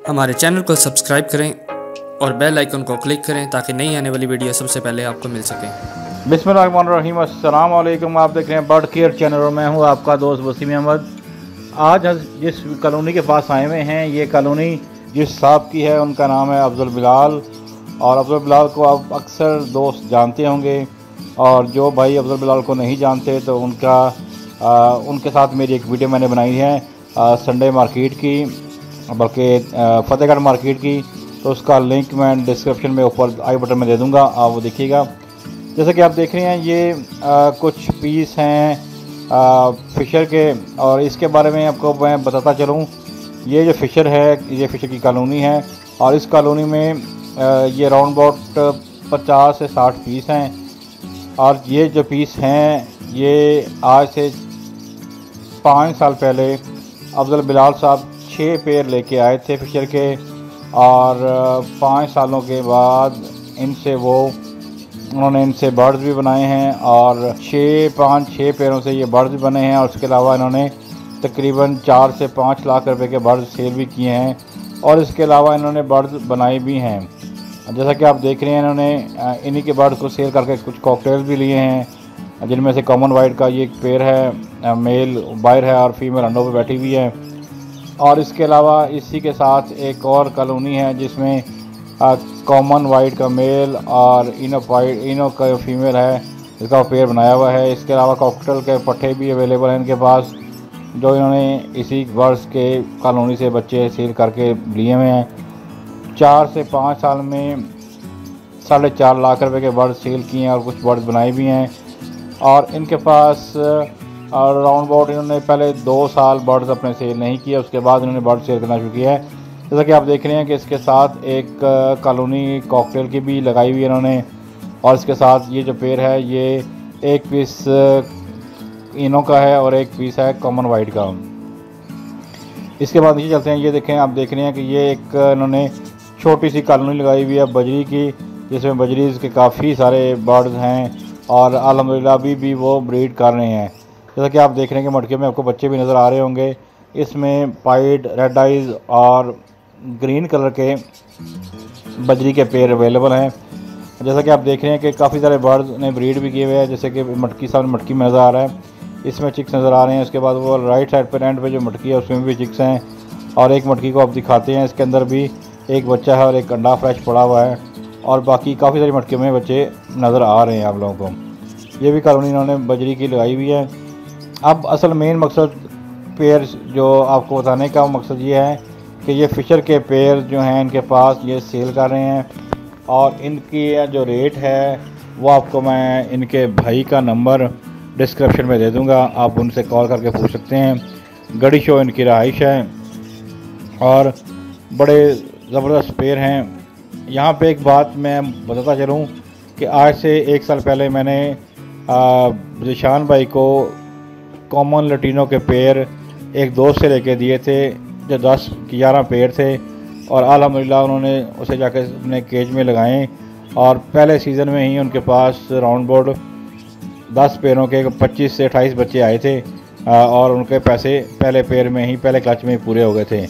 हमारे चैनल को सब्सक्राइब करें और बेल आइकन को क्लिक करें ताकि नई आने वाली वीडियो सबसे पहले आपको मिल सके। बिस्मिल्लाहिर्रहमानिर्रहीम, अस्सलाम वालेकुम। आप देख रहे हैं बर्ड केयर चैनल और मैं हूं आपका दोस्त वसीम अहमद। आज हम जिस कॉलोनी के पास आए हुए हैं, ये कॉलोनी जिस साहब की है उनका नाम है अफजल बिलाल। और अफजल बिलाल को आप अक्सर दोस्त जानते होंगे, और जो भाई अफजल बिलाल को नहीं जानते तो उनके साथ मेरी एक वीडियो मैंने बनाई है संडे मार्केट की, बल्कि फ़तेहगढ़ मार्केट की। तो उसका लिंक मैं डिस्क्रिप्शन में ऊपर आई बटन में दे दूँगा, आप वो देखिएगा। जैसे कि आप देख रहे हैं ये कुछ पीस हैं फ़िशर के, और इसके बारे में आपको मैं बताता चलूँ। ये जो फ़िशर है, ये फ़िशर की कॉलोनी है, और इस कॉलोनी में ये राउंड अबाउट 50 से 60 पीस हैं। और ये जो पीस हैं ये आज से 5 साल पहले अफजल बिलाल साहब 6 पेयर लेके आए थे फ़िशर के, और 5 सालों के बाद उन्होंने इनसे बर्ड्स भी बनाए हैं, और 6 पेयरों से ये बर्ड्स भी बने हैं। और उसके अलावा इन्होंने तकरीबन 4 से 5 लाख रुपए के बर्ड्स सेल भी किए हैं, और इसके अलावा इन्होंने बर्ड्स बनाए भी हैं। जैसा कि आप देख रहे हैं, इन्होंने इन्हीं के बर्ड्स को सेल करके कुछ कॉकटेल्स भी लिए हैं, जिनमें से कॉमन वाइट का ये एक पेयर है, मेल बाहर है और फीमेल अंडों पे बैठी हुई है। और इसके अलावा इसी के साथ एक और कॉलोनी है जिसमें कॉमन वाइट का मेल और इनो का फीमेल है, इसका पेयर बनाया हुआ है। इसके अलावा कॉकटेल के पट्टे भी अवेलेबल हैं इनके पास, जो इन्होंने इसी वर्ष के कॉलोनी से बच्चे सेल करके लिए हुए हैं। 4 से 5 साल में 4.5 लाख रुपए के बर्ड सेल किए हैं, और कुछ बर्ड्स बनाए भी हैं। और इनके पास राउंड अबाउट इन्होंने पहले 2 साल बर्ड्स अपने सेल नहीं किए, उसके बाद इन्होंने बर्ड सेल करना शुरू किया है। जैसा कि आप देख रहे हैं कि इसके साथ एक कॉलोनी कॉकटेल की भी लगाई हुई है इन्होंने, और इसके साथ ये जो पेयर है ये एक पीस इनो का है और एक पीस है कॉमन वाइट का। इसके बाद नीचे चलते हैं। ये देखें, आप देख रहे हैं कि ये एक इन्होंने छोटी सी कॉलोनी लगाई हुई है बजरी की, जिसमें बजरीज़ के काफ़ी सारे बर्ड्स हैं, और अल्हम्दुलिल्लाह अभी भी वो ब्रीड कर रहे हैं। जैसा कि आप देख रहे हैं कि मटके में आपको बच्चे भी नज़र आ रहे होंगे। इसमें पाइड, रेड आइज़ और ग्रीन कलर के बजरी के पेयर अवेलेबल हैं। जैसा कि आप देख रहे हैं कि काफ़ी सारे बर्ड्स ने ब्रीड भी किए हुए हैं, जैसे कि मटकी में नज़र आ रहा है, इसमें चिक्स नज़र आ रहे हैं। उसके बाद वो राइट साइड पर एंड पे जो मटकी है उसमें भी चिक्स हैं, और एक मटकी को आप दिखाते हैं, इसके अंदर भी एक बच्चा है और एक अंडा फ्रेश पड़ा हुआ है, और बाकी काफ़ी सारी मटकी में बच्चे नज़र आ रहे हैं आप लोगों को। ये भी कॉलोनी इन्होंने बजरी की लगाई हुई है। अब असल मेन मकसद पेयर जो आपको बताने का मकसद ये है कि ये फ़िशर के पेयर जो हैं इनके पास ये सेल कर रहे हैं, और इनकी जो रेट है वो आपको मैं इनके भाई का नंबर डिस्क्रिप्शन में दे दूंगा, आप उनसे कॉल करके पूछ सकते हैं। गड़ी शो इनकी रहाइश है, और बड़े ज़बरदस्त पेयर हैं। यहाँ पे एक बात मैं बताता चलूँ कि आज से 1 साल पहले मैंने ज़िशान भाई को कॉमन लटीनों के पेयर एक दोस्त से लेके दिए थे, जो 10-11 पेयर थे, और अल्हम्दुलिल्लाह उन्होंने उसे जाकर अपने केज में लगाए, और पहले सीज़न में ही उनके पास राउंड बोर्ड 10 पेयरों के 25 से 28 बच्चे आए थे, और उनके पैसे पहले पेयर में ही, पहले क्लच में ही पूरे हो गए थे।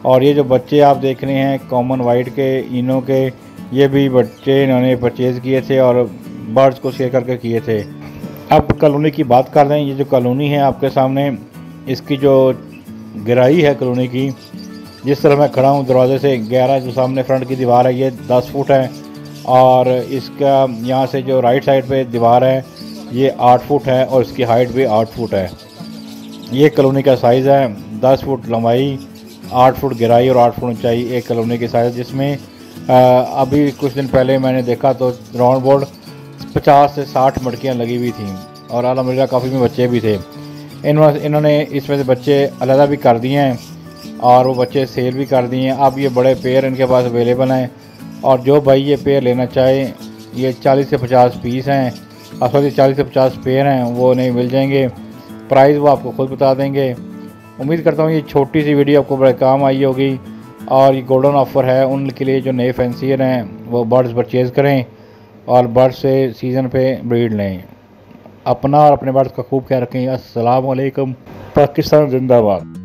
और ये जो बच्चे आप देख रहे हैं कॉमन वाइट के, इनो के, ये भी बच्चे इन्होंने परचेज़ किए थे और बर्ड्स को शेयर करके किए थे। अब कॉलोनी की बात कर रहे हैं। ये जो कॉलोनी है आपके सामने, इसकी जो गहराई है कॉलोनी की, जिस तरह मैं खड़ा हूँ दरवाजे से, 11 जो सामने फ्रंट की दीवार है ये 10 फुट है, और इसका यहाँ से जो राइट साइड पे दीवार है ये 8 फुट है, और इसकी हाइट भी 8 फुट है। ये कॉलोनी का साइज़ है 10 फुट लंबाई, 8 फुट गहराई और 8 फुट ऊंचाई एक कॉलोनी की साइज़, जिसमें अभी कुछ दिन पहले मैंने देखा तो राउंड बोर्ड 50 से 60 मटकियाँ लगी हुई थी, और अल्हम्दुलिल्लाह काफ़ी में बच्चे भी थे। इन्होंने इसमें से बच्चे अलग भी कर दिए हैं, और वो बच्चे सेल भी कर दिए हैं। अब ये बड़े पेयर इनके पास अवेलेबल हैं, और जो भाई ये पेयर लेना चाहे, ये 40 से 50 पीस हैं, सॉरी 40 से 50 पेयर हैं, वो नहीं मिल जाएंगे। प्राइस वो आपको खुद बता देंगे। उम्मीद करता हूँ ये छोटी सी वीडियो आपको बड़े काम आई होगी, और ये गोल्डन ऑफ़र है उनके लिए जो नए फैंसियर हैं, वो बर्ड्स परचेज़ करें और बर्ड्स से सीज़न पे ब्रीड लें। अपना और अपने बर्ड्स का खूब ख्याल रखें। अस्सलाम वालेकुम। पाकिस्तान जिंदाबाद।